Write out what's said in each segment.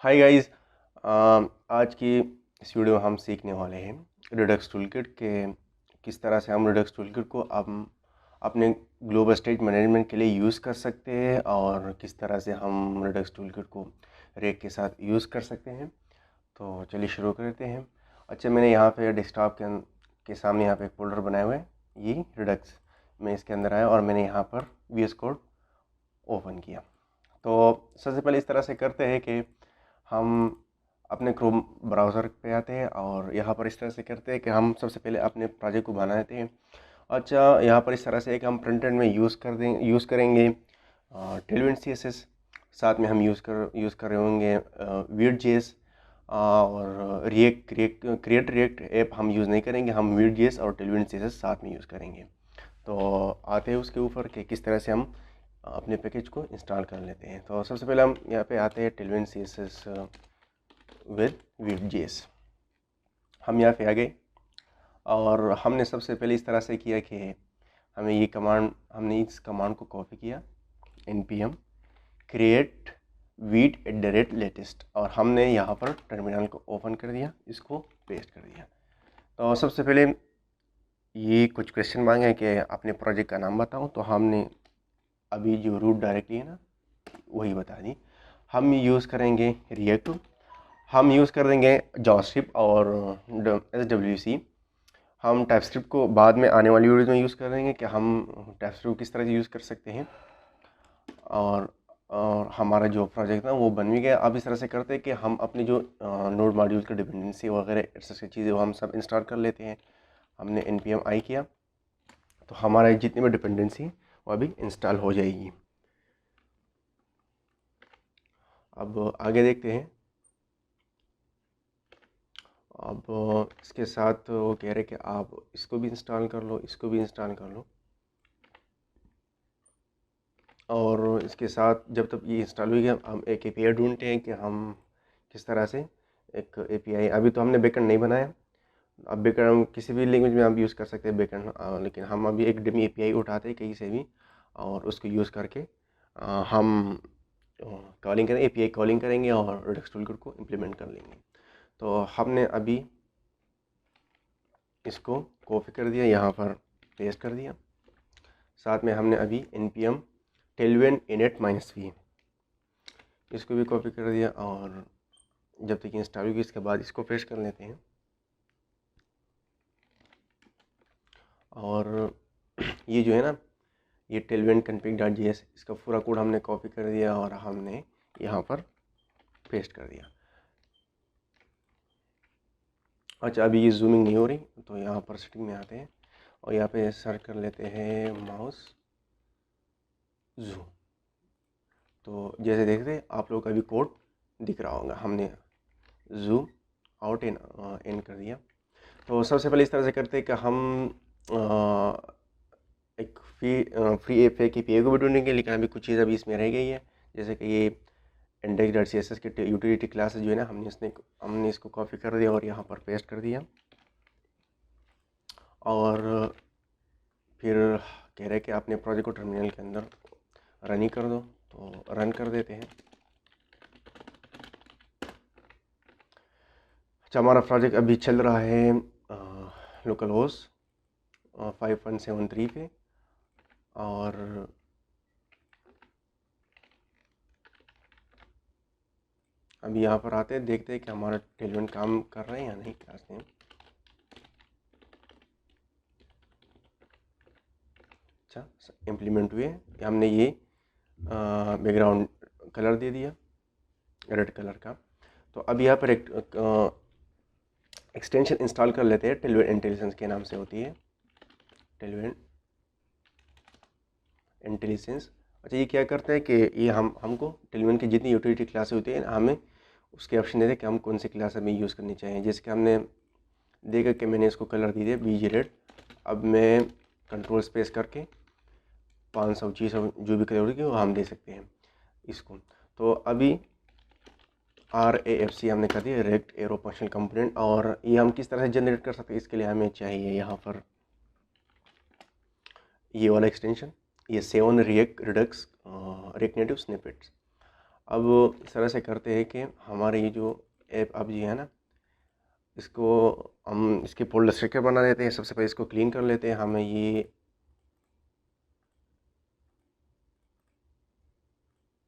Hi guys. आज की इस वीडियो में हम सीखने वाले हैं रिडक्स टूलकिट के किस तरह से हम रिडक्स टूलकिट को हम अपने ग्लोबल स्टेट मैनेजमेंट के लिए यूज़ कर सकते हैं और किस तरह से हम रिडक्स टूलकिट को रेक के साथ यूज़ कर सकते हैं। तो चलिए शुरू करते हैं। अच्छा, मैंने यहाँ पे डेस्कटॉप के सामने यहाँ पे एक फोल्डर बनाया हुआ है, ये रिडक्स। मैं इसके अंदर आया और मैंने यहाँ पर VS कोड ओपन किया। तो सबसे पहले इस तरह से करते हैं कि हम अपने क्रोम ब्राउज़र पे आते हैं और यहाँ पर इस तरह से करते हैं कि हम सबसे पहले अपने प्रोजेक्ट को बनाते हैं। अच्छा, यहाँ पर इस तरह से एक हम फ्रंट एंड में यूज़ करेंगे टेलविंड CSS। साथ में हम यूज़ कर रहे होंगे Vue.js और क्रिएट रिएक्ट ऐप हम यूज़ नहीं करेंगे। हम Vue.js और टेलविंड CSS साथ में यूज़ करेंगे। तो आते हैं उसके ऊपर कि किस तरह से हम अपने पैकेज को इंस्टॉल कर लेते हैं। तो सबसे पहले हम यहाँ पे आते हैं टेलविंड CSS विद Vue.js। हम यहाँ पे आ गए और हमने सबसे पहले इस तरह से किया कि हमने इस कमांड को कॉपी किया, npm create vite@latest, और हमने यहाँ पर टर्मिनल को ओपन कर दिया, इसको पेस्ट कर दिया। तो सबसे पहले ये कुछ क्वेश्चन मांगे कि अपने प्रोजेक्ट का नाम बताओ, तो हमने अभी जो रूट डायरेक्टली है ना वही बता दी। हम यूज़ करेंगे रिएक्ट, हम यूज़ कर देंगे जावास्क्रिप्ट और SWC। हम टाइपस्क्रिप्ट को बाद में आने वाली वीडियो में यूज़ करेंगे कि हम टाइपस्क्रिप्ट किस तरह से यूज़ कर सकते हैं। और हमारा जो प्रोजेक्ट था वो बन भी गया। अब इस तरह से करते हैं कि हम अपनी जो नोड मॉड्यूल की डिपेंडेंसी वगैरह ऐसी चीज़ें वो हम सब इंस्टॉल कर लेते हैं। हमने npm i किया तो हमारा जितनी भी डिपेंडेंसी वो अभी इंस्टॉल हो जाएगी। अब आगे देखते हैं। अब इसके साथ वो कह रहे कि आप इसको भी इंस्टॉल कर लो, इसको भी इंस्टॉल कर लो, और इसके साथ जब तक ये इंस्टॉल हो गया हम एक API ढूंढते हैं कि हम किस तरह से एक API। अभी तो हमने बैकएंड नहीं बनाया, अब बैकएंड हम किसी भी लैंग्वेज में आप यूज़ कर सकते हैं बैकएंड, लेकिन हम अभी एक डमी API उठाते हैं कहीं से भी और उसको यूज़ करके हम कॉलिंग करेंगे, API कॉलिंग करेंगे और रिडक्स टूलकिट को इम्प्लीमेंट कर लेंगे। तो हमने अभी इसको कॉपी कर दिया, यहाँ पर पेस्ट कर दिया। साथ में हमने अभी npm tailwind init -v इसको भी कॉपी कर दिया, और जब तक इंस्टॉल होगी इसके बाद इसको पेस्ट कर लेते हैं। और ये जो है ना, ये tailwind config.js, इसका पूरा कोड हमने कॉपी कर दिया और हमने यहाँ पर पेस्ट कर दिया। अच्छा, अभी ये जूमिंग नहीं हो रही, तो यहाँ पर सेटिंग में आते हैं और यहाँ पे सर्च कर लेते हैं माउस जूम। तो जैसे देखते हैं आप लोग का भी कोड दिख रहा होगा, हमने जूम आउट इन कर दिया। तो सबसे पहले इस तरह से करते हैं कि हम एक फ्री फेक API को भी ढूंढेंगे, लेकिन अभी कुछ चीज़ अभी इसमें रह गई है, जैसे कि ये index.css के यूटिलिटी क्लास जो है ना, हमने इसको कॉपी कर दिया और यहाँ पर पेस्ट कर दिया। और फिर कह रहे हैं कि अपने प्रोजेक्ट को टर्मिनल के अंदर रन ही कर दो, तो रन कर देते हैं। अच्छा, हमारा प्रोजेक्ट अभी चल रहा है लोकल होस्ट 5173 पे, और अभी यहाँ पर आते हैं, देखते हैं कि हमारा टेलविंड काम कर रहे हैं या नहीं क्लास नेम। अच्छा, इम्प्लीमेंट हुए, हमने ये बैकग्राउंड कलर दे दिया रेड कलर का। तो अब यहाँ पर एक एक्सटेंशन इंस्टॉल कर लेते हैं, टेलविंड इंटेलिजेंस के नाम से होती है, टेलविंड इंटेलिजेंस। अच्छा, ये क्या करता है कि ये हमको टेलविंड की जितनी यूटिलिटी क्लासेस होती है हमें उसके ऑप्शन देते हैं कि हम कौन सी क्लास हमें यूज़ करनी चाहिए। जैसे कि हमने देखा कि मैंने इसको कलर दी है BG रेड। अब मैं कंट्रोल स्पेस करके 500 600 जो भी कलर होगी वो हम दे सकते हैं इसको। तो अभी RAFC हमने कर दिया, रेक्ट एरो फंक्शनल कंपोनेंट, और ये हम किस तरह से जनरेट कर सकते हैं, इसके लिए हमें चाहिए यहाँ पर ये वाला एक्सटेंशन, ये 7 react Redux react native snippets. अब इस तरह से करते हैं कि हमारे ये जो ऐप अब जी है ना, इसको हम इसके फोल्डर स्ट्रक्चर बना देते हैं। सबसे पहले इसको क्लीन कर लेते हैं। हमें ये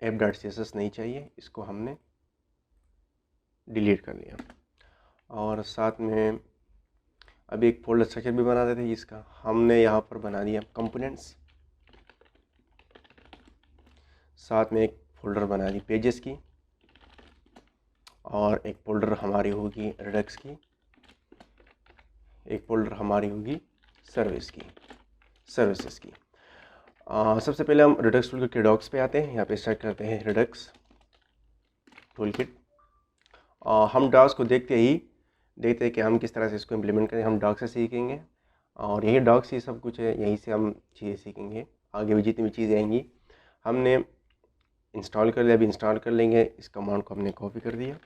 app.css नहीं चाहिए, इसको हमने डिलीट कर लिया। और साथ में अब एक फोल्डर स्ट्रक्चर भी बना देते हैं, जिसका हमने यहाँ पर बना दिया कंपोनेंट्स। साथ में एक फोल्डर बना दी पेजेस की, और एक फोल्डर हमारी होगी रिडक्स की, एक फोल्डर हमारी होगी सर्विसेज की। सबसे पहले हम रिडक्स टूलकिट के डॉक्स पे आते हैं। यहाँ पे स्टार्ट करते हैं रिडक्स टूलकिट। हम डॉक्स को देखते हैं कि हम किस तरह से इसको इम्प्लीमेंट करें। हम डॉक्स से सीखेंगे, और यही डॉक्स ही सब कुछ है, यहीं से हम चीज़ें सीखेंगे। आगे भी जितनी भी चीज़ें आएंगी हमने इंस्टॉल कर लिया, अभी इंस्टॉल कर लेंगे। इस कमांड को हमने कॉपी कर दिया,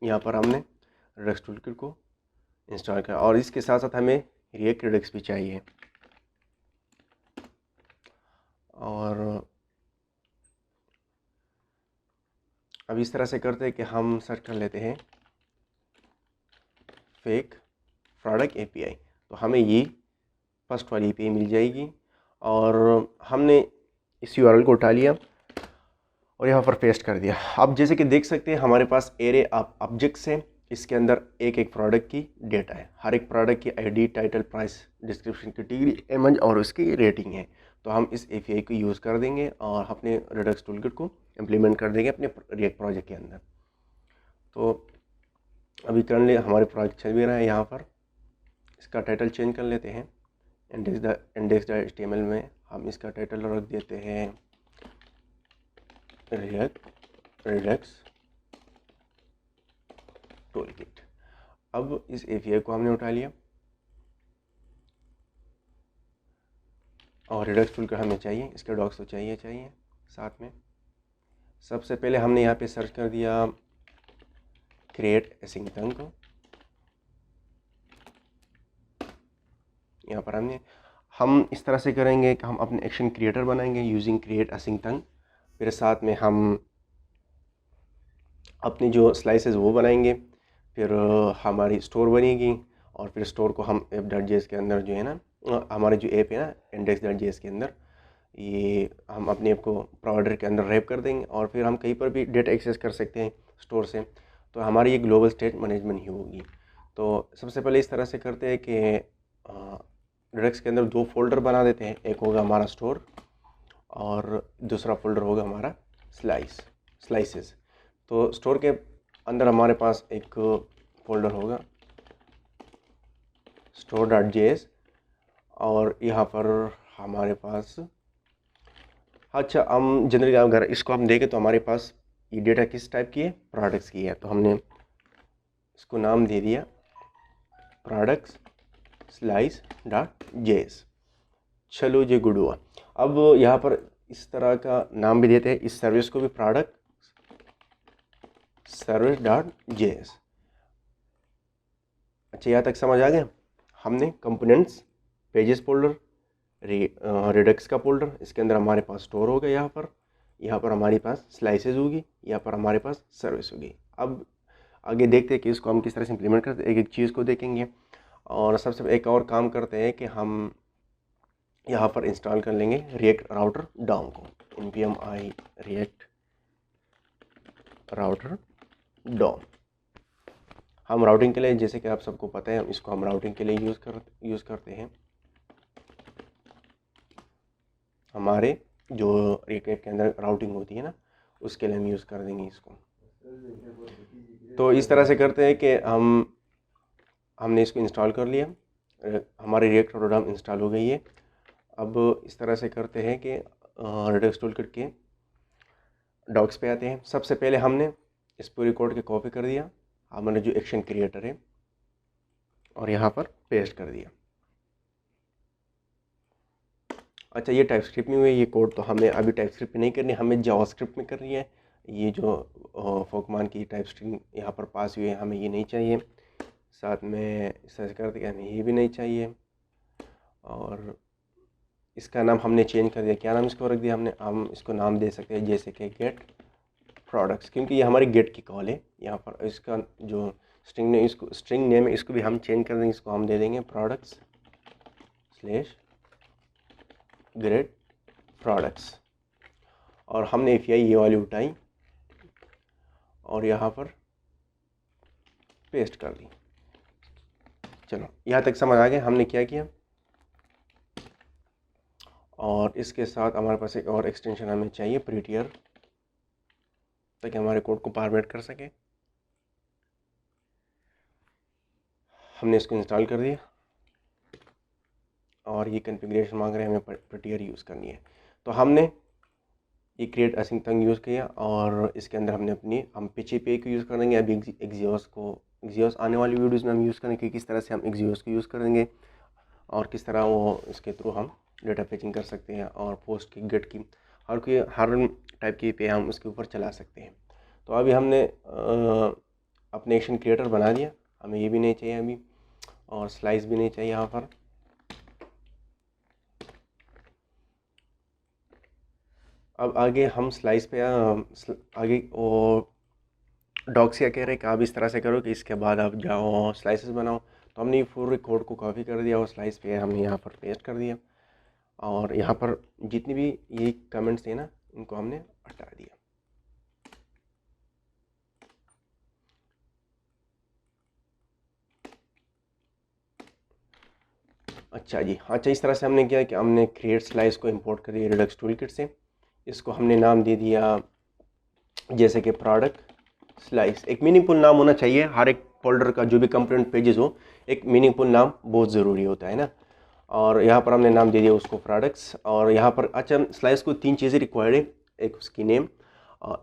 यहाँ पर हमने रिडक्स टूलकिट को इंस्टॉल किया, और इसके साथ साथ हमें रिएक्ट रिडक्स भी चाहिए। और अब इस तरह से करते हैं कि हम सर्च कर लेते हैं फेक प्रोडक्ट एपीआई, तो हमें ये फर्स्ट वाली एपीआई मिल जाएगी। और हमने इस यूआरएल को उठा लिया और यहाँ पर पेस्ट कर दिया। अब जैसे कि देख सकते हैं हमारे पास एरे ऑफ ऑब्जेक्ट्स है, इसके अंदर एक एक प्रोडक्ट की डेटा है। हर एक प्रोडक्ट की ID, title, price, description, category, image और उसकी रेटिंग है। तो हम इस एपीआई को यूज़ कर देंगे और अपने रिडक्स टूलकिट को इम्प्लीमेंट कर देंगे अपने रिएक्ट प्रोजेक्ट के अंदर। तो अभी करंटली हमारे प्रोजेक्ट चल भी रहा है। यहाँ पर इसका टाइटल चेंज कर लेते हैं। index.html में हम इसका टाइटल रख देते हैं रिडक्स टूलकिट। अब इस एपीआई को हमने उठा लिया, और रिडक्स टूलकिट हमें चाहिए, इसके डॉक्स तो चाहिए साथ में। सबसे पहले हमने यहाँ पे सर्च कर दिया क्रिएट एसिंग टंग को। यहाँ पर हम इस तरह से करेंगे कि हम अपने एक्शन क्रिएटर बनाएंगे यूजिंग क्रिएट एसिंग टंग। फिर साथ में हम अपनी जो स्लाइसेस वो बनाएंगे, फिर हमारी स्टोर बनेगी, और फिर स्टोर को हम app.js के अंदर जो है ना, हमारे जो ऐप है ना index.js के अंदर, ये हम अपने ऐप को प्रोवाइडर के अंदर रैप कर देंगे, और फिर हम कहीं पर भी डेटा एक्सेस कर सकते हैं स्टोर से। तो हमारी ये ग्लोबल स्टेट मैनेजमेंट ही होगी। तो सबसे पहले इस तरह से करते हैं कि रिडक्स के अंदर दो फोल्डर बना देते हैं। एक होगा हमारा स्टोर, और दूसरा फोल्डर होगा हमारा स्लाइसेस। तो स्टोर के अंदर हमारे पास एक फोल्डर होगा store.js, और यहाँ पर हमारे पास, अच्छा हम जनरली अगर इसको हम देखें तो हमारे पास ये डेटा किस टाइप की है, प्रोडक्ट्स की है। तो हमने इसको नाम दे दिया प्रोडक्ट्स slice.js। चलो जी गुड हुआ। अब यहाँ पर इस तरह का नाम भी देते हैं इस सर्विस को भी, प्रोडक्ट service.js। अच्छा, यहाँ तक समझ आ गया। हमने कंपोनेंट्स, पेजेस फोल्डर, रिडक्स का फोल्डर, इसके अंदर हमारे पास स्टोर होगा, यहाँ पर हमारे पास स्लाइसेस होगी, यहाँ पर हमारे पास सर्विस होगी। अब आगे देखते हैं कि इसको हम किस तरह से इम्प्लीमेंट करते हैं, एक एक चीज़ को देखेंगे। और सबसे एक और काम करते हैं कि हम यहाँ पर इंस्टॉल कर लेंगे रिएक्ट राउटर डाउन को, npm i react router down. हम राउटिंग के लिए, जैसे कि आप सबको पता है, इसको हम राउटिंग के लिए यूज़ करते हैं। हमारे जो रिएक्ट ऐप के अंदर राउटिंग होती है ना, उसके लिए हम यूज़ कर देंगे इसको। तो इस तरह से करते हैं कि हमने इसको इंस्टॉल कर लिया, हमारी रिएक्ट राउटर डाउन इंस्टॉल हो गई है। अब इस तरह से करते हैं कि रिडक्स टूलकिट के डॉक्स पे आते हैं। सबसे पहले हमने इस पूरी कोड के कॉपी कर दिया, हमारे जो एक्शन क्रिएटर है, और यहाँ पर पेस्ट कर दिया। अच्छा, ये टाइपस्क्रिप्ट में हुई है ये कोड, तो हमें अभी टाइपस्क्रिप्ट में नहीं करनी, हमें जावास्क्रिप्ट में करनी है। ये जो फोकमान की टाइपस्ट्रिंग यहाँ पर पास हुई है, हमें ये नहीं चाहिए। साथ में इस तरह से करते कि हमें ये भी नहीं चाहिए। और इसका नाम हमने चेंज कर दिया। क्या नाम इसको रख दिया हमने? हम इसको नाम दे सकते हैं जैसे कि गेट प्रोडक्ट्स, क्योंकि ये हमारी गेट की कॉल है। यहाँ पर इसका जो स्ट्रिंग नेम, इसको स्ट्रिंग नेम है, इसको भी हम चेंज कर देंगे। इसको हम दे देंगे प्रोडक्ट्स स्लैश गेट प्रोडक्ट्स। और हमने एपीआई ये वाली उठाई और यहाँ पर पेस्ट कर दी। चलो यहाँ तक समझ आ गया हमने क्या किया। और इसके साथ हमारे पास एक और एक्सटेंशन हमें चाहिए, प्रीटियर, ताकि हमारे कोड को फॉर्मेट कर सके। हमने इसको इंस्टॉल कर दिया और ये कॉन्फ़िगरेशन मांग रहे हैं, हमें प्रीटियर यूज़ करनी है। तो हमने ये क्रिएट असिंक तंग यूज़ किया और इसके अंदर हम पिछे पे को यूज़ करेंगे। अभी एक्सियोस आने वाली वीडियोस में हम यूज़ करेंगे कि किस तरह से हम एक्सियोस को यूज़ करेंगे और किस तरह वो इसके थ्रू हम डेटा फेचिंग कर सकते हैं और पोस्ट की, गेट की, हर टाइप की पे हम उसके ऊपर चला सकते हैं। तो अभी हमने अपने एक्शन क्रिएटर बना दिया, हमें ये भी नहीं चाहिए अभी, और स्लाइस भी नहीं चाहिए यहाँ पर। अब आगे हम स्लाइस पे आगे वो डॉक्स क्या कह रहे हैं कि आप इस तरह से करो कि इसके बाद आप जाओ स्लाइसेस बनाओ। तो हमने ये पूरे कोड को कॉपी कर दिया और स्लाइस पे हमने यहाँ पर पेस्ट कर दिया और यहाँ पर जितनी भी ये कमेंट्स थे ना, इनको हमने हटा दिया। अच्छा जी, अच्छा इस तरह से हमने किया कि हमने क्रिएट स्लाइस को इंपोर्ट कर दिया रिडक्स टूलकिट से। इसको हमने नाम दे दिया जैसे कि प्रोडक्ट स्लाइस। एक मीनिंगफुल नाम होना चाहिए, हर एक फोल्डर का जो भी कंपोनेंट पेजेस हो, एक मीनिंगफुल नाम बहुत ज़रूरी होता है ना। और यहाँ पर हमने नाम दे दिया उसको प्रोडक्ट्स। और यहाँ पर अच्छा स्लाइस को 3 चीज़ें रिक्वायर्ड है, एक उसकी नेम,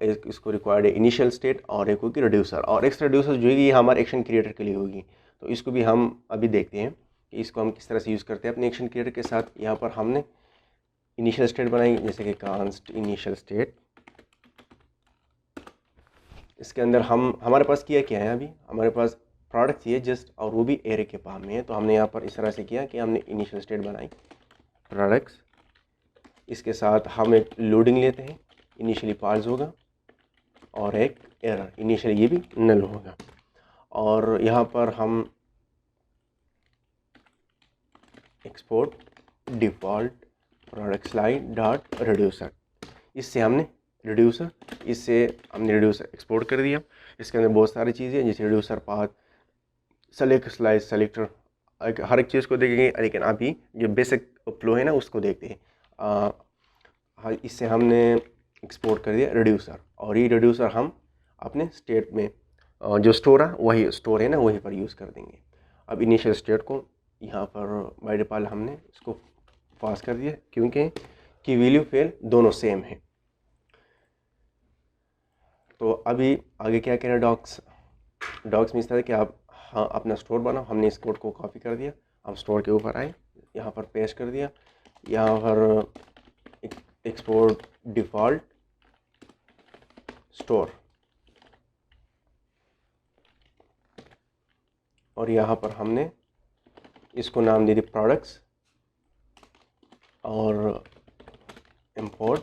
एक इसको रिक्वायर्ड है इनिशियल स्टेट, और एक होगी रिड्यूसर। और एक्स रिड्यूसर जो है ये हमारे एक्शन क्रिएटर के लिए होगी। तो इसको भी हम अभी देखते हैं कि इसको हम किस तरह से यूज़ करते हैं अपने एक्शन क्रिएटर के साथ। यहाँ पर हमने इनिशियल स्टेट बनाई जैसे कि कांस्ट इनिशियल स्टेट। इसके अंदर हमारे पास किया क्या है, अभी हमारे पास प्रोडक्ट ही है जस्ट, और वो भी एरे के पाम में है। तो हमने यहाँ पर इस तरह से किया कि हमने इनिशियल स्टेट बनाई प्रोडक्ट्स। इसके साथ हम एक लोडिंग लेते हैं, इनिशियली पास होगा, और एक एरर, इनिशियली ये भी नल होगा। और यहाँ पर हम export default product slide dot reducer, इससे हमने रिड्यूसर एक्सपोर्ट कर दिया। इसके अंदर बहुत सारी चीज़ें जैसे reducer path, select slice selector, हर एक चीज़ को देखेंगे, लेकिन अभी जो बेसिक फ्लो है ना उसको देखते हैं। इससे हमने एक्सपोर्ट कर दिया रिड्यूसर, और ये रिड्यूसर हम अपने स्टेट में जो स्टोर है ना वहीं पर यूज़ कर देंगे। अब इनिशियल स्टेट को यहाँ पर बाय डिफ़ॉल्ट हमने इसको पास कर दिया, क्योंकि की वैल्यू फेल दोनों सेम है। तो अभी आगे क्या करें, डॉक्स में इस तरह कि आप अपना स्टोर बनाओ। हमने इस कोड को कॉपी कर दिया, हम स्टोर के ऊपर आए, यहाँ पर पेस्ट कर दिया, यहाँ पर एक्सपोर्ट डिफ़ॉल्ट स्टोर, और यहाँ पर हमने इसको नाम दे दिया प्रोडक्ट्स, और import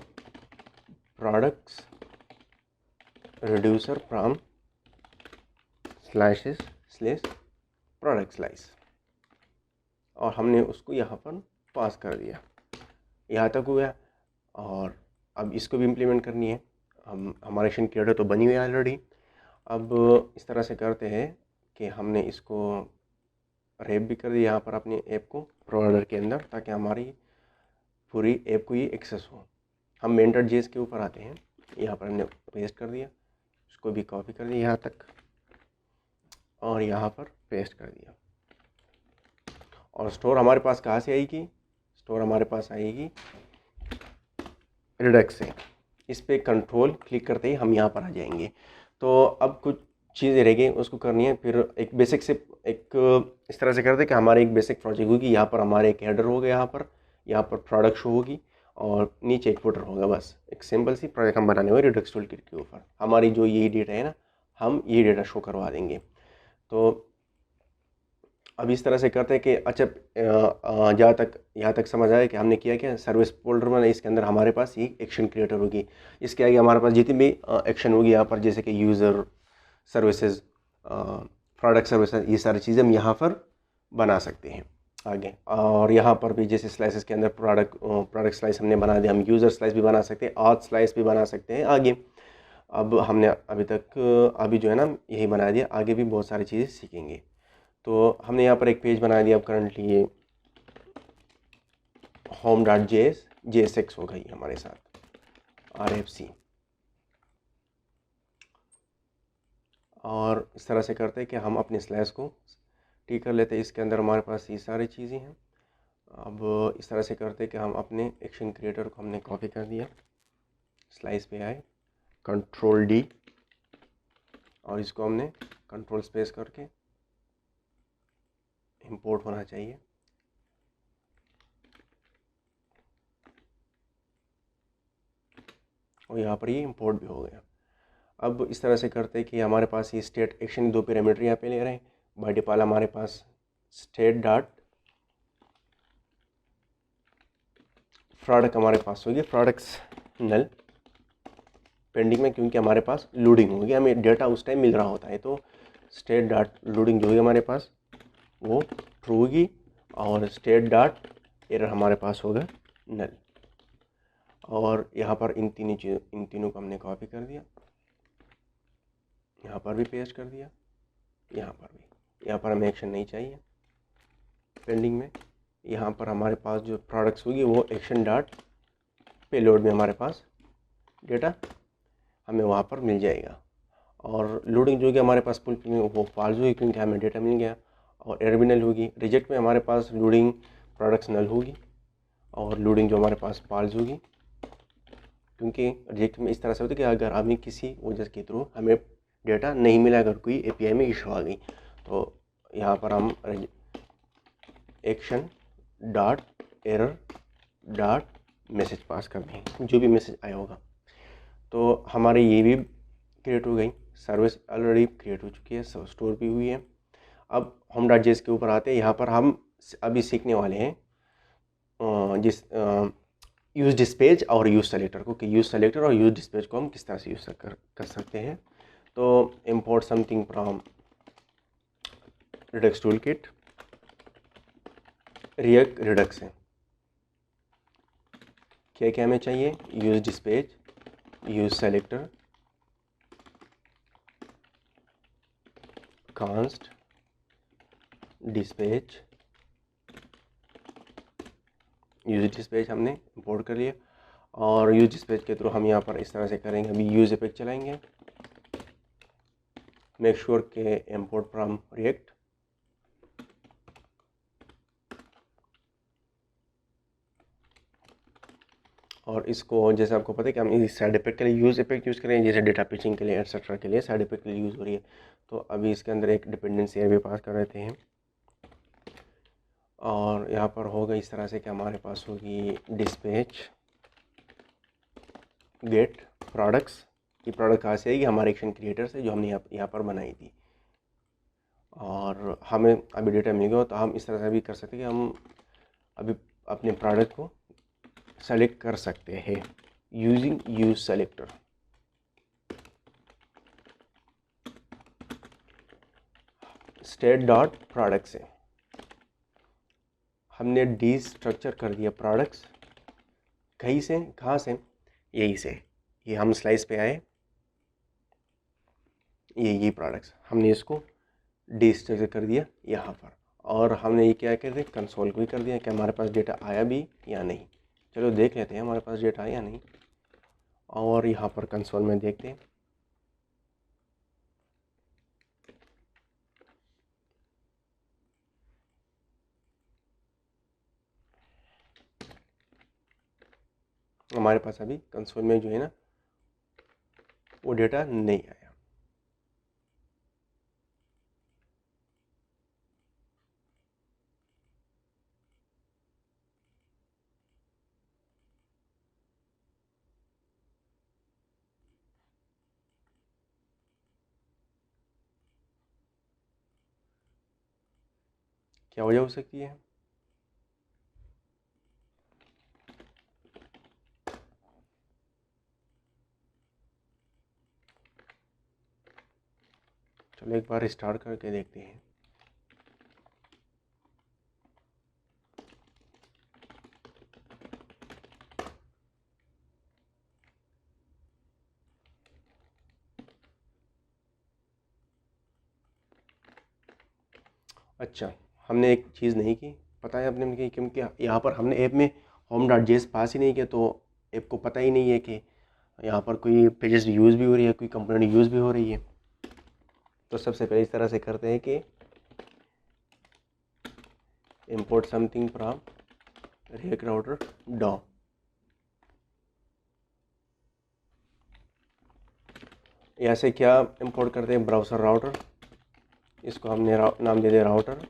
products reducer from slash product slice, और हमने उसको यहाँ पर पास कर दिया। यहाँ तक हुआ, और अब इसको भी इम्प्लीमेंट करनी है। हमारा एक्शन क्रिएटर तो बनी हुई है ऑलरेडी। अब इस तरह से करते हैं कि हमने इसको रैप भी कर दिया यहाँ पर अपने ऐप को प्रोवाइडर के अंदर, ताकि हमारी पूरी ऐप को ये एक्सेस हो। हम मेन.js के ऊपर आते हैं, यहाँ पर हमने पेस्ट कर दिया, उसको भी कॉपी कर दिया यहाँ तक, और यहाँ पर पेस्ट कर दिया। और स्टोर हमारे पास कहाँ से आएगी? स्टोर हमारे पास आएगी रिडक्स से। इस पर कंट्रोल क्लिक करते ही हम यहाँ पर आ जाएंगे। तो अब कुछ चीज़ें रह गई, उसको करनी है। फिर एक बेसिक से इस तरह से करते कि हमारे एक बेसिक प्रोजेक्ट होगी। यहाँ पर हमारे एक हेडर होगा, यहाँ पर प्रोडक्ट शो होगी, और नीचे एक फुटर होगा। बस एक सिंपल सी प्रोजेक्ट हम बनाने हुए रिडक्स टूलकिट के ऊपर। हमारी जो ये डेटा है ना, हम ये डेटा शो करवा देंगे। तो अब इस तरह से करते हैं कि अच्छा, जहाँ तक यहाँ तक समझ आया कि हमने किया क्या, सर्विस फोल्डर में इसके अंदर हमारे पास ये एक्शन क्रिएटर होगी। इसके आगे हमारे पास जितनी भी एक्शन होगी यहाँ पर, जैसे कि यूज़र सर्विसेज, प्रोडक्ट सर्विसेज, ये सारी चीज़ें हम यहाँ पर बना सकते हैं आगे। और यहाँ पर भी जैसे स्लाइसेस के अंदर प्रोडक्ट स्लाइस हमने बना दिया, हम यूज़र स्लाइस भी बना सकते हैं, ऑथ स्लाइस भी बना सकते हैं आगे। अब हमने अभी जो है ना यही बना दिया, आगे भी बहुत सारी चीज़ें सीखेंगे। तो हमने यहाँ पर एक पेज बना दिया। अब करंटली ये home.js JSX हो गई हमारे साथ, RFC। और इस तरह से करते हैं कि हम अपने स्लैश को ठीक कर लेते हैं। इसके अंदर हमारे पास ये सारी चीज़ें हैं। अब इस तरह से करते हैं कि हम अपने एक्शन क्रिएटर को हमने कॉपी कर दिया, स्लाइस पे आए, Ctrl+D, और इसको हमने कंट्रोल स्पेस करके इंपोर्ट होना चाहिए। और यहाँ पर ये इंपोर्ट भी हो गया। अब इस तरह से करते हैं कि हमारे पास ये स्टेट एक्शन दो पैरामीटर यहाँ पे ले रहे हैं। बाय डिफ़ॉल्ट हमारे पास स्टेट डॉट प्रोडक्ट हमारे पास होगी, प्रोडक्ट्स नल पेंडिंग में, क्योंकि हमारे पास लोडिंग होगी, हमें डेटा उस टाइम मिल रहा होता है। तो स्टेट डॉट लोडिंग जो होगी हमारे पास वो ट्रू होगी, और स्टेट डॉट एरर हमारे पास होगा नल। और यहाँ पर इन तीनों को हमने कॉपी कर दिया, यहाँ पर भी पेस्ट कर दिया, यहाँ पर भी। यहाँ पर हमें एक्शन नहीं चाहिए पेंडिंग में। यहाँ पर हमारे पास जो प्रोडक्ट्स होगी वो एक्शन डॉट पेलोड में हमारे पास डेटा हमें वहाँ पर मिल जाएगा। और लोडिंग जो होगी हमारे पास फुल वो फॉल्स होगी, क्योंकि हमें डेटा मिल गया। और एरर भी नल होगी। रिजेक्ट में हमारे पास लोडिंग प्रोडक्ट्स नल होगी, और लोडिंग जो हमारे पास फॉल्स होगी, क्योंकि रिजेक्ट में इस तरह से होता है कि अगर हमें किसी वजह के थ्रू हमें डेटा नहीं मिला, अगर कोई एपीआई में इशू आ गई, तो यहाँ पर हम action dot error dot message pass कर दें, जो भी मैसेज आया होगा। तो हमारे ये भी क्रिएट हो गई, सर्विस ऑलरेडी क्रिएट हो चुकी है, स्टोर भी हुई है। अब home.js के ऊपर आते हैं। यहाँ पर हम अभी सीखने वाले हैं यूज़ डिस्पेच और यूज़ सेलेक्टर को, कि यूज़ सेलेक्टर और यूज़ डिस्पेच को हम किस तरह से यूज़ कर सकते हैं। तो import something from Redux tool kit, react Redux है। क्या क्या हमें चाहिए, use dispatch, use selector, const dispatch, use dispatch हमने इंपोर्ट कर लिया। और यूज़ डिस्पेच के थ्रू हम यहाँ पर इस तरह से करेंगे। अभी यूज़ एपेक चलाएंगे, मेक श्योर के इंपोर्ट फ्रॉम रिएक्ट, और इसको जैसे आपको पता है कि हम इस साइड इफेक्ट के लिए यूज़ इफेक्ट यूज़ करें, जैसे डेटा पिचिंग के लिए एक्सेट्रा के लिए साइड इफेक्ट के लिए यूज़ हो रही है। तो अभी इसके अंदर एक डिपेंडेंसी भी पास कर रहे हैं। और यहाँ पर होगा इस तरह से कि हमारे पास होगी डिस्पैच गेट प्रोडक्ट्स। ये प्रोडक्ट कहाँ से आएगी, हमारे एक्शन क्रिएटर से, जो हमने यहाँ पर बनाई थी। और हमें अभी डेटा मिल गया, तो हम इस तरह से भी कर सकते हैं कि हम अभी अपने प्रोडक्ट को सेलेक्ट कर सकते हैं using use selector. State dot product से हमने डी स्ट्रक्चर कर दिया प्रोडक्ट्स। कहीं से, कहाँ से, यही से। ये हम स्लाइस पे आए, ये प्रोडक्ट्स हमने इसको डी स्ट्रक्चर कर दिया यहाँ पर। और हमने ये क्या कर दिया, कंसोल को भी कर दिया कि हमारे पास डेटा आया भी या नहीं। चलो देख लेते हैं हमारे पास डेटा आया या नहीं। और यहाँ पर कंसोल में देखते हैं, हमारे पास अभी कंसोल में जो है ना वो डेटा नहीं आया। क्या वजह हो सकती है? चलो एक बार स्टार्ट करके देखते हैं। अच्छा, हमने एक चीज़ नहीं की, पता है आपने की, क्योंकि यहाँ पर हमने ऐप में home.js पास ही नहीं किया, तो ऐप को पता ही नहीं है कि यहाँ पर कोई पेजेस यूज़ भी हो रही है, कोई कंपोनेंट यूज़ भी हो रही है। तो सबसे पहले इस तरह से करते हैं कि import something from React router DOM। यहाँ से क्या इंपोर्ट करते हैं? ब्राउज़र राउटर, इसको हमने नाम दे दिया राउटर,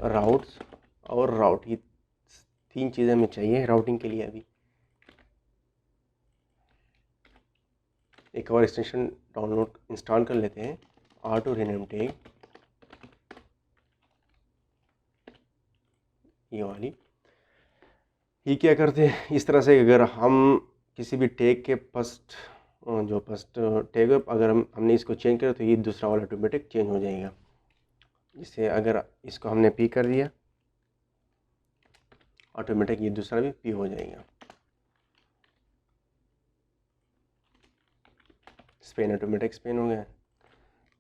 राउट्स और राउट, ये 3 चीज़ें हमें चाहिए राउटिंग के लिए। अभी एक और एक्सटेंशन डाउनलोड इंस्टॉल कर लेते हैं, ऑटो रीनेम टैग, ये वाली। ये क्या करते हैं इस तरह से, अगर हम किसी भी टैग के फर्स्ट टैग है, अगर हमने इसको चेंज किया तो ये दूसरा वाला ऑटोमेटिक चेंज हो जाएगा। जैसे अगर इसको हमने पी कर दिया, ऑटोमेटिक ये दूसरा भी पी हो जाएगा। स्पेन ऑटोमेटिक स्पेन हो गया।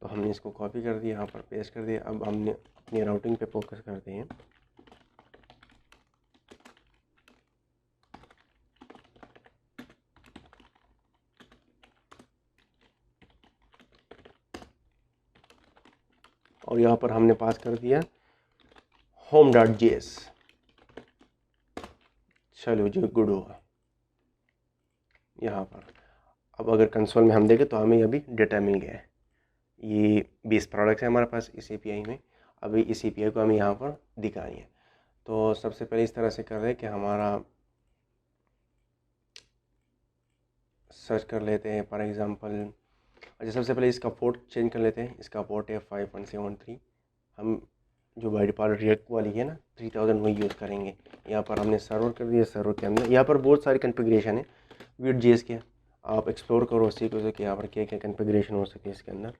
तो हमने इसको कॉपी कर दिया, यहाँ पर पेस्ट कर दिया। अब हमने अपनी राउटिंग पे फोकस करते हैं। और यहाँ पर हमने पास कर दिया home.js। चलो जो गुड हुआ यहाँ पर। अब अगर कंसोल में हम देखें तो हमें अभी डेटा मिल गया है। ये 20 प्रोडक्ट्स है हमारे पास इस API में। अभी इस API को हमें यहाँ पर दिखानी है। तो सबसे पहले इस तरह से कर रहे हैं कि हमारा सर्च कर लेते हैं फॉर एग्ज़ाम्पल। अच्छा, सबसे पहले इसका पोर्ट चेंज कर लेते हैं। इसका पोर्ट है 5.73। हम जो बाई डिफ़ॉल्ट रिएक्ट वाली है ना 3000 वही यूज़ करेंगे। यहाँ पर हमने सर्वर कर दिया। सर्वर के अंदर यहाँ पर बहुत सारी कॉन्फ़िगरेशन है Vue.js के, आप एक्सप्लोर करो, सीखो कि यहाँ पर क्या क्या कॉन्फ़िगरेशन हो सकती है इसके अंदर।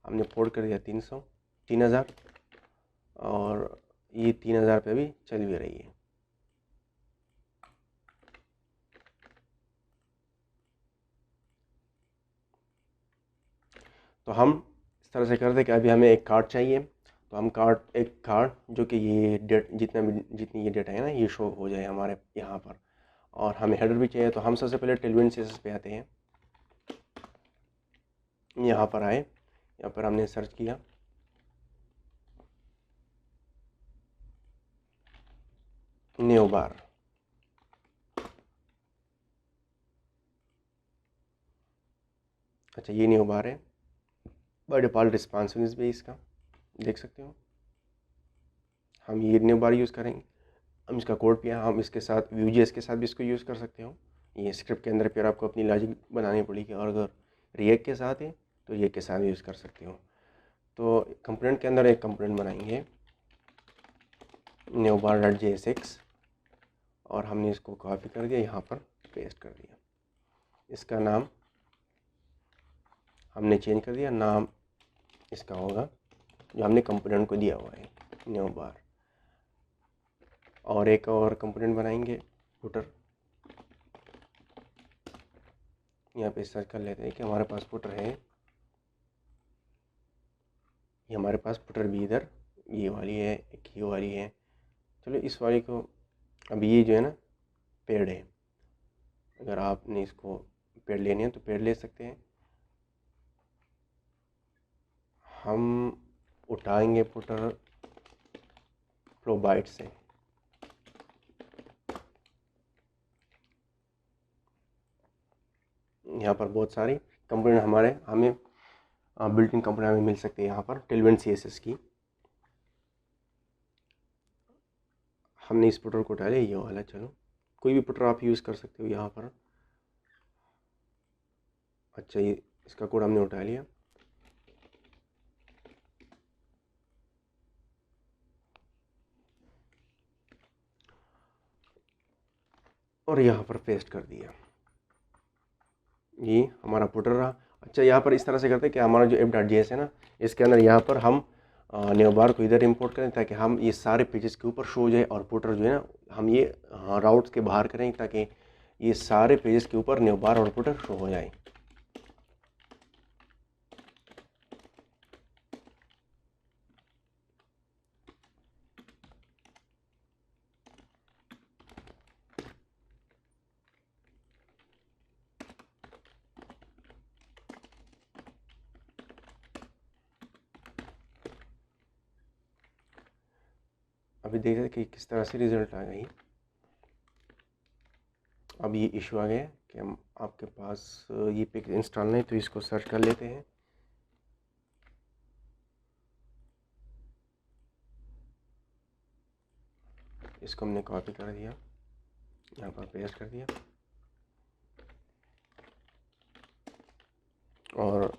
हमने पोर्ट कर दिया 3000, और ये 3000 पे भी चल भी रही है। तो हम इस तरह से करते हैं कि अभी हमें एक कार्ड चाहिए। तो हम एक कार्ड जो कि ये जितनी ये डेटा है ना ये शो हो जाए हमारे यहाँ पर। और हमें हेडर भी चाहिए। तो हम सबसे पहले टेलविंड CSS पे आते हैं। यहाँ पर आए, यहाँ पर हमने सर्च किया, न्यू बार। अच्छा, ये न्यू बार है। बाय डिफ़ॉल्ट रिस्पॉन्सिवनेस भी इसका देख सकते हो। हम ये न्यू बार यूज़ करेंगे। हम इसका कोड भी हम इसके साथ Vue.js के साथ भी इसको यूज़ कर सकते हो। ये स्क्रिप्ट के अंदर फिर आपको अपनी लॉजिक बनानी पड़ेगी। और अगर रिएक्ट के साथ है तो रिएक्ट के साथ भी यूज़ कर सकते हो। तो कंपोनेंट के अंदर एक कंपोनेंट बनाएंगे न्यू बार .jsx, और हमने इसको कॉपी कर दिया, यहाँ पर पेस्ट कर दिया। इसका नाम हमने चेंज कर दिया। नाम इसका होगा जो हमने कंपोनेंट को दिया हुआ है, न्यू बार। और एक और कंपोनेंट बनाएंगे फुटर। यहाँ पे सर्च कर लेते हैं कि हमारे पास फुटर है। ये हमारे पास फुटर भी इधर ये वाली है, एक ये वाली है। चलो इस वाली को, अब ये जो है ना पेड है, अगर आपने इसको पेड लेनी है तो पेड ले सकते हैं। हम उठाएंगे फुटर प्रोवाइड से। यहाँ पर बहुत सारी कंपोनेंट हमें बिल्ट इन कंपोनेंट हमें मिल सकती है। यहाँ पर टेलविंड CSS की हमने इस फुटर को उठा लिया, ये वाला। चलो कोई भी फुटर आप यूज़ कर सकते हो यहाँ पर। अच्छा, ये इसका कोड हमने उठा लिया। और यहाँ पर पेस्ट कर दिया। ये हमारा फुटर रहा। अच्छा, यहाँ पर इस तरह से करते हैं कि हमारा जो app.js है ना, इसके अंदर यहाँ पर हम न्यूबार को इधर इंपोर्ट करें ताकि हम ये सारे पेजेस के ऊपर शो हो जाए, और फुटर जो है ना हम ये राउट्स के बाहर करें ताकि ये सारे पेजेस के ऊपर न्यूबार और फुटर शो हो जाए। अभी देख रहे कि किस तरह से रिजल्ट आ गई। अब ये इशू आ गया कि हम आपके पास ये पिक इंस्टॉल नहीं, तो इसको सर्च कर लेते हैं। इसको हमने कॉपी कर दिया, यहाँ पर पेस्ट कर दिया, और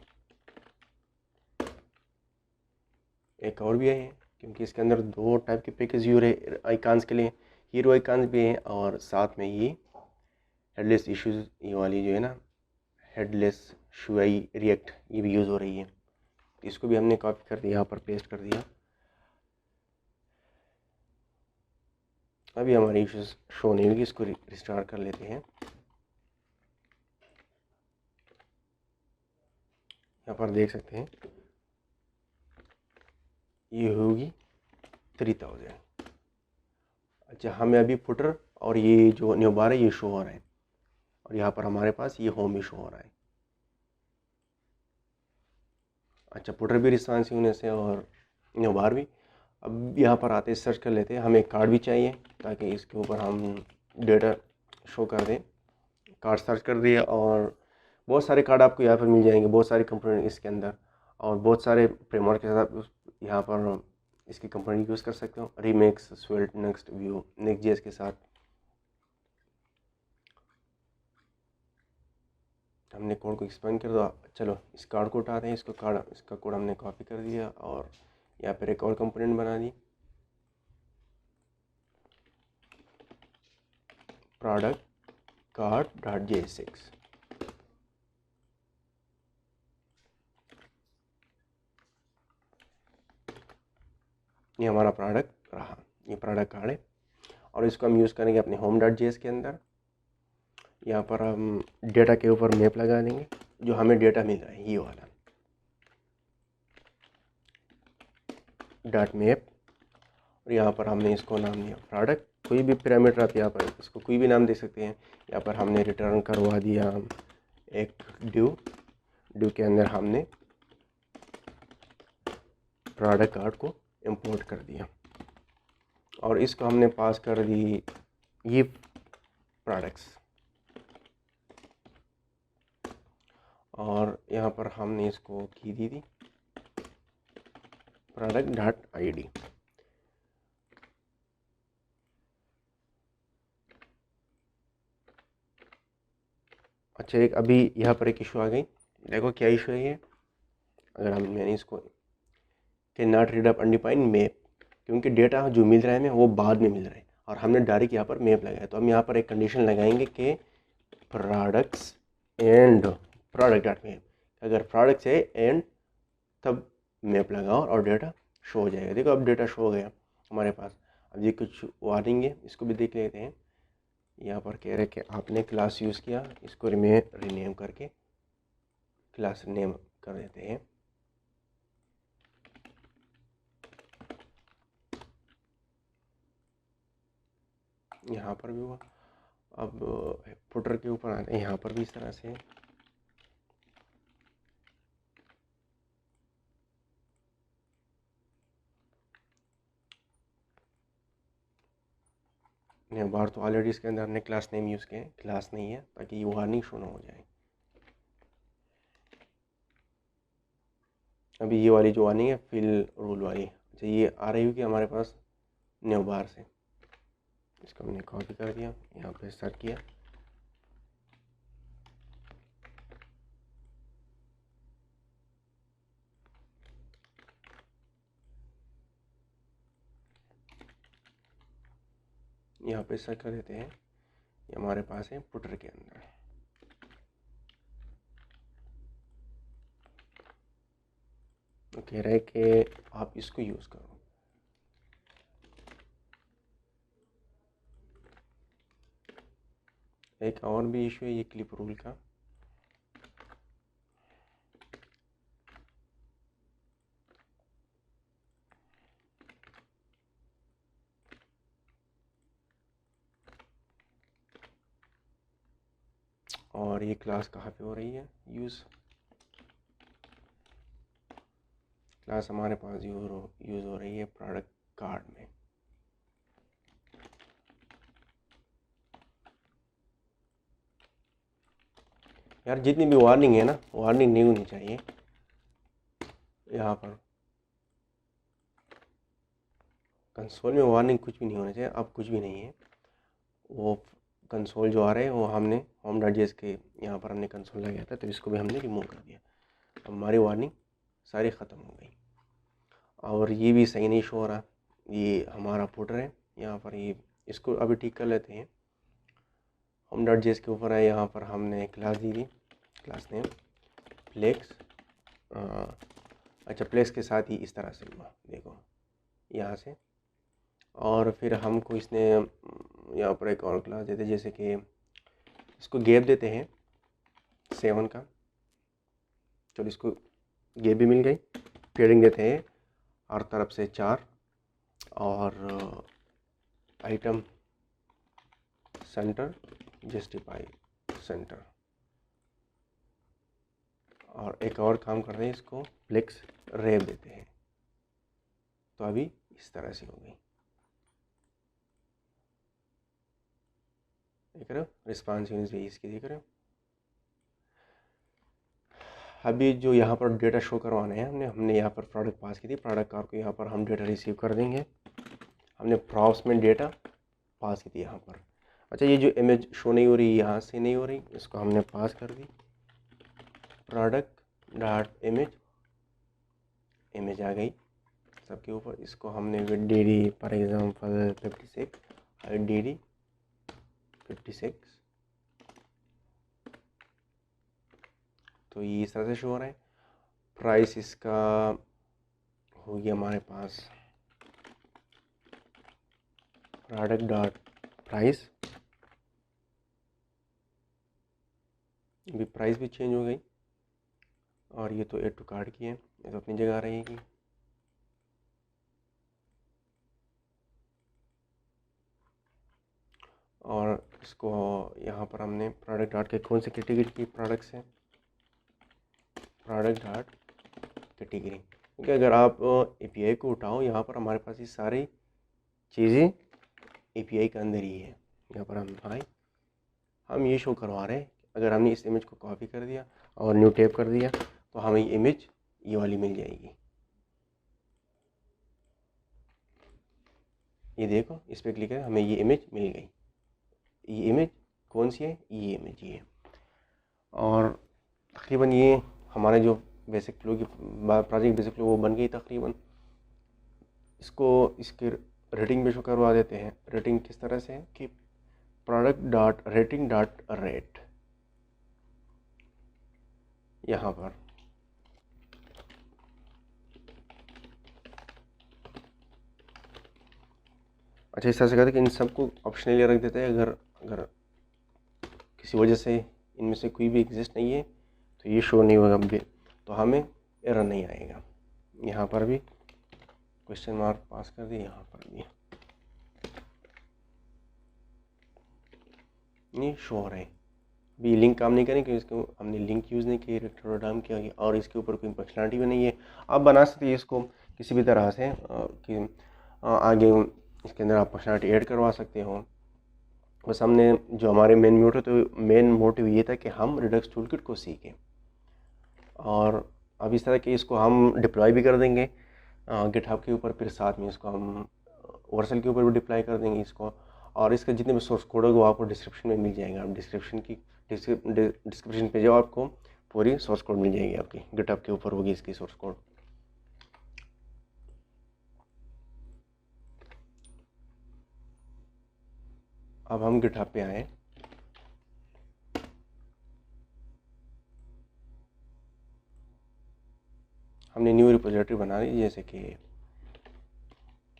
एक और भी है क्योंकि इसके अंदर दो टाइप के पैकेज यूज आइकॉन्स के लिए, हीरो आइकॉन्स भी हैं और साथ में ये हेडलेस इश्यूज, ये वाली जो है ना हेडलेस शुआई रिएक्ट, ये भी यूज़ हो रही है। इसको भी हमने कॉपी कर दिया, यहाँ पर पेस्ट कर दिया। अभी हमारी इश्यूज शो नहीं होगी, इसको रिस्टार्ट कर लेते हैं। यहाँ पर देख सकते हैं ये होगी 3000। अच्छा, हमें अभी फुटर और ये जो न्यू बार है ये शो हो रहा है, और यहाँ पर हमारे पास ये होम भी शो हो रहा है। अच्छा, फुटर भी रिस्पॉन्सिव होने से और न्यू बार भी। अब यहाँ पर आते सर्च कर लेते हैं, हमें एक कार्ड भी चाहिए ताकि इसके ऊपर हम डेटा शो कर दें। कार्ड सर्च कर दिया और बहुत सारे कार्ड आपको यहाँ पर मिल जाएंगे, बहुत सारे कंपोनेंट इसके अंदर, और बहुत सारे फ्रेमवर्क के साथ यहाँ पर इसकी कंपोनेंट यूज़ कर सकते हो। Remix, Svelte, Next Vue, Next JS के साथ हमने कोड को एक्सपेंड कर दो। चलो इस कार्ड को उठाते हैं, इसका कोड हमने कॉपी कर दिया और यहाँ पर एक और कंपोनेंट बना दी, प्रोडक्ट card.jsx। ये हमारा प्रोडक्ट रहा, ये प्रोडक्ट कार्ड है, और इसको हम यूज़ करेंगे अपने home.js के अंदर। यहाँ पर हम डेटा के ऊपर मैप लगा देंगे, जो हमें डेटा मिल रहा है ये वाला डॉट मैप, और यहाँ पर हमने इसको नाम दिया प्रोडक्ट। कोई भी पैरामीटर आप यहाँ पर इसको कोई भी नाम दे सकते हैं। यहाँ पर हमने रिटर्न करवा दिया एक ड्यू के अंदर हमने प्रोडक्ट कार्ड को इंपोर्ट कर दिया, और इसको हमने पास कर दी ये प्रोडक्ट्स, और यहाँ पर हमने इसको की दी थी product.id। अच्छा, एक अभी यहाँ पर एक इशू आ गई, देखो क्या इशू है ये। अगर मैंने इसको can not read up undefined map, क्योंकि डेटा जो मिल रहा है हमें वो बाद में मिल रहा है, और हमने डायरेक्ट यहाँ पर मैप लगाया। तो हम यहाँ पर एक कंडीशन लगाएंगे कि प्रोडक्ट्स एंड product.map, अगर प्रोडक्ट्स है एंड तब मैप लगाओ और डेटा शो हो जाएगा। देखो अब डेटा शो हो गया हमारे पास। अब ये कुछ वार्निंग है, इसको भी देख लेते हैं। यहाँ पर कह रहे कि आपने क्लास यूज़ किया, इसको रीनेम करके क्लास नेम कर देते हैं। यहाँ पर भी हुआ। अब फुटर के ऊपर आते हैं, यहाँ पर भी इस तरह से बार तो ऑलरेडी इसके अंदर हमने क्लास नेम यूज़ किया है, क्लास नहीं है, ताकि ये वार्निंग शो ना हो जाए। अभी ये वाली जो वार्निंग है फिल रूल वाली, अच्छा ये आ रही होगी हमारे पास न्यू बार से। इसको हमने कॉपी कर दिया, यहाँ पे सर्च किया, यहाँ पे सर्च कर देते हैं ये हमारे पास है पुटर के अंदर। तो कह रहे हैं कि आप इसको यूज़ करो। एक और भी इशू है ये क्लिप रूल का। और ये क्लास कहाँ पे हो रही है यूज़? क्लास हमारे पास यूज़ हो रही है प्रोडक्ट कार्ड में। यार जितनी भी वार्निंग है ना, वार्निंग नहीं होनी चाहिए यहाँ पर। कंसोल में वार्निंग कुछ भी नहीं होना चाहिए। अब कुछ भी नहीं है। वो कंसोल जो आ रहे हैं वो हमने home.js के यहाँ पर हमने कंसोल लगाया था, तो इसको भी हमने रिमूव कर दिया। अब हमारी वार्निंग सारी ख़त्म हो गई। और ये भी सही नहीं शो हो रहा। ये हमारा फुटर है यहाँ पर, ये इसको अभी ठीक कर लेते हैं। home.js के ऊपर है, यहाँ पर हमने क्लास दी थी, क्लास नेम फ्लेक्स। अच्छा, फ्लेक्स के साथ ही इस तरह से हुआ, देखो यहाँ से। और फिर हमको इसने यहाँ पर एक और क्लास देते, जैसे कि इसको गैप देते हैं 7 का। चलो इसको गैप भी मिल गई। पेयरिंग देते हैं हर तरफ से 4, और आइटम सेंटर जस्टिफाई सेंटर। और एक और काम कर रहे हैं, इसको फ्लेक्स रेप देते हैं। तो अभी इस तरह से हो गई, देख रहे हो रिस्पॉन्सिवनेस भी इसकी, देख रहे हो। अभी जो यहाँ पर डेटा शो करवाना है, हमने यहाँ पर प्रोडक्ट पास की थी, प्रोडक्ट कार को यहाँ पर हम डेटा रिसीव कर देंगे। हमने प्रॉप्स में डेटा पास की थी यहाँ पर। अच्छा, ये जो इमेज शो नहीं हो रही, यहाँ से नहीं हो रही, इसको हमने पास कर दी प्रोडक्ट डॉट इमेज आ गई सबके ऊपर। इसको हमने with D for example 56 D 56, तो ये इस तरह से शो हो रहा है। प्राइस इसका हो गया हमारे पास प्रोडक्ट डॉट प्राइस। अभी प्राइस भी चेंज हो गई। और ये तो एड टू कार्ड की है, ये तो अपनी जगह रहेगी। और इसको यहाँ पर हमने प्रोडक्ट डॉट के कौन से कैटेगरी की प्रोडक्ट्स हैं, प्रोडक्ट डॉट कैटेगरी। क्योंकि अगर आप एपीआई को उठाओ, यहाँ पर हमारे पास ये सारी चीज़ें एपीआई के अंदर ही है। यहाँ पर हम ये शो करवा रहे हैं, अगर हमने इस इमेज को कॉपी कर दिया और न्यू टैब कर दिया तो हमें ये इमेज ये वाली मिल जाएगी। ये देखो, इस पर क्लिक करें, हमें ये इमेज मिल गई। ये इमेज कौन सी है? ये इमेज ये है। और तकरीबन ये हमारे जो बेसिक फ्लो की प्रोजेक्ट बेसिक फ्लो वो बन गई तकरीबन। इसको इसके रेटिंग भी शो करवा देते हैं। रेटिंग किस तरह से है कि product dot rating dot rate, यहाँ पर अच्छा इस तरह से कहते हैं कि इन सबको ऑप्शनली रख देते हैं। अगर किसी वजह से इनमें से कोई भी एग्जिस्ट नहीं है तो ये शो नहीं होगा, तो हमें एरर नहीं आएगा। यहाँ पर भी क्वेश्चन मार्क पास कर दिए, यहाँ पर भी नहीं शो हो रहे हैं। भी लिंक काम नहीं करें क्योंकि इसको हमने लिंक यूज़ नहीं किया, रेक्टोडाम किया, और इसके ऊपर कोई फंक्शनलिटी भी नहीं है। आप बना सकते हैं इसको किसी भी तरह से कि आगे इसके अंदर आप फंक्शनलिटी ऐड करवा सकते हो। बस हमने जो हमारे मेन मोटिव ये था कि हम रिडक्स टूलकिट को सीखें। और अब इस तरह के इसको हम डिप्लॉय भी कर देंगे गिटहब के ऊपर, फिर साथ में इसको हम वर्सल के ऊपर भी डिप्लॉय कर देंगे इसको। और इसका जितने भी सोर्स कोड होगा वो आपको डिस्क्रिप्शन में मिल जाएगा। आप डिस्क्रिप्शन पे जाओ, आपको पूरी सोर्स कोड मिल जाएगी, आपकी गिटहब के ऊपर होगी इसकी सोर्स कोड। अब हम गिटहब पे आए हमने न्यू रिपोजिटरी बना ली, जैसे कि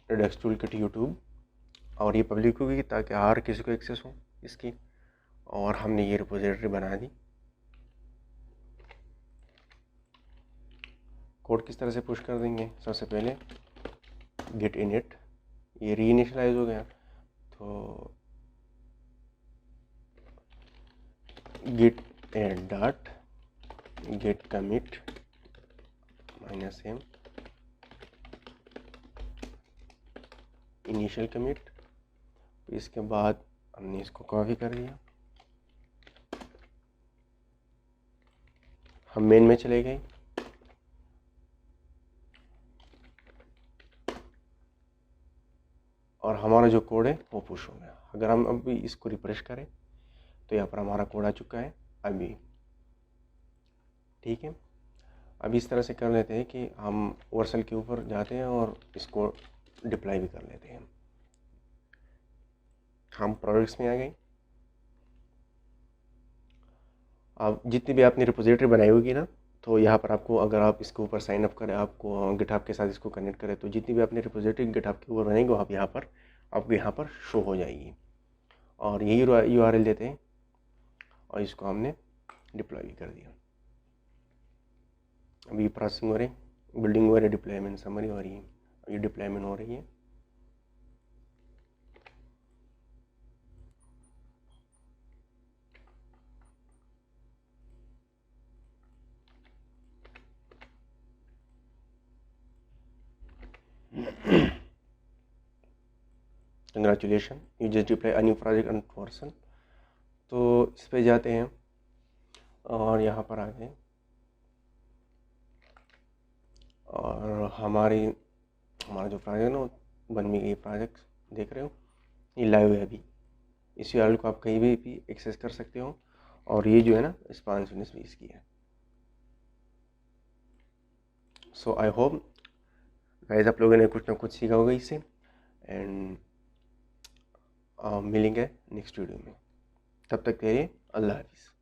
रिडक्स टूलकिट यूट्यूब, और ये पब्लिक होगी ताकि हर किसी को एक्सेस हो इसकी। और हमने ये रिपोजिटरी बना दी। कोड किस तरह से पुश कर देंगे, सबसे पहले गेट इनिट, ये रीइनिशियलाइज हो गया, तो git add dot get commit -m initial commit। इसके बाद हमने इसको कॉपी कर दिया, हम मेन में चले गए, और हमारा जो कोड है वो पुश हो गया। अगर हम अभी इसको रिफ्रेश करें तो यहाँ पर हमारा कोड आ चुका है अभी। ठीक है, अभी इस तरह से कर लेते हैं कि हम वर्सल के ऊपर जाते हैं और इसको डिप्लॉय भी कर लेते हैं। हम प्रोडक्ट्स में आ गए। अब जितनी भी आपने रिपोजिटरी बनाई होगी ना, तो यहाँ पर आपको, अगर आप इसके ऊपर साइन अप करें, आपको गिटहब के साथ इसको कनेक्ट करें, तो जितनी भी आपने रिपोजिटरी गिटहब के ऊपर बनाएंगे आप यहाँ पर, आपको यहाँ पर शो हो जाएगी। और यही URL देते हैं, और इसको हमने डिप्लॉय भी कर दिया। अभी प्रोसेसिंग हो रही, बिल्डिंग हो रही, डिप्लॉयमेंट समरी हो रही है, ये डिप्लॉयमेंट हो रही है। Congratulation, you just deploy a new project and version. तो इस पे जाते हैं और यहाँ पर आ गए, और हमारा जो प्रोजेक्ट है ना, बन भी गई। प्रोजेक्ट देख रहे हो, ये लाइव है अभी। इस URL को आप कहीं भी एक्सेस कर सकते हो, और ये जो है ना स्पॉन्सिवनेस भी इसकी है। सो आई होप गाइस आप लोगों ने कुछ ना कुछ सीखा होगा इससे, एंड मिलेंगे नेक्स्ट वीडियो में। तब तक के लिए अल्लाह हाफिज़।